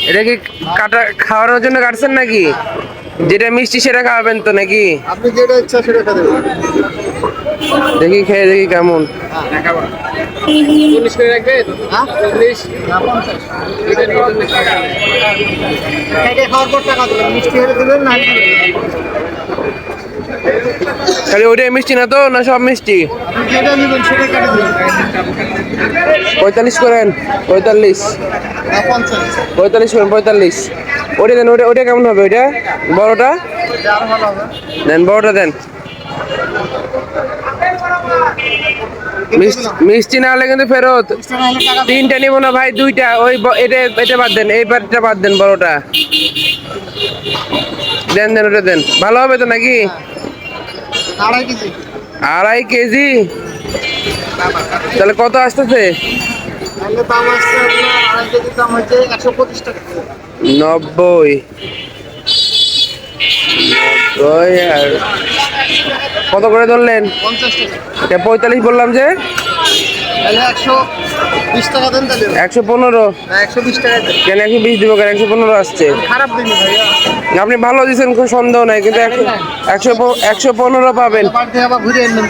এটা কি কাটা খাওয়ানোর জন্য কাটছেন নাকি? যেটা মিষ্টি সেটা খাওয়াবেন তো নাকি? আপনি যেটা ইচ্ছা সেটা খেতে পারেন। দেখি খেয়ে দেখি কেমন। চল্লিশ করে রাখবেন? হ্যাঁ 40 না 50। এটা খাওয়ার পর টাকা দেবেন, মিষ্টি হলে দেবেন না হলে দেবেন খালি ওইটাই মিষ্টি না তো, না সব মিষ্টি? আপনি যেটা নেবেন সেটা কেটে দেবেন। 45 করেন, 45। না 50। 45 করেন, 45। ওটা দেন, ওটা কেমন হবে? ওইটা বড়টা এটা আরো ভালো হবে। দেন, বড়টা দেন। মিষ্টি না হলে কিন্তু ফেরত। মিষ্টি না হলে টাকা দেবেন। তিনটা নিবো না ভাই, দুইটা। ওই এটা বাদ দেন, এই পাটটা বাদ দেন, বড়টা দেন। দেন ওটা দেন, ভালো হবে তো নাকি? 2.5 কেজি। 2.5 কেজি? তাহলে কত আসতেছে? তাহলে দাম আসছে আপনার 2.5 কেজির দাম হচ্ছে 125 টাকা। 90। 90 আর কত করে ধরলেন? 50 টাকা। এটা 45 বললাম যে। তাহলে 120 টাকা দেন তাহলে। 115। না 120 টাকা দেন। কেন 120 দিব? কেন 115 আসছে? খারাপ দিনই ভাইয়া। আপনি ভালো দিচ্ছেন, কোনো সন্দেহ নাই, কিন্তু 115 পাবেন। বাড়ি থেকে আবার ঘুরে এনে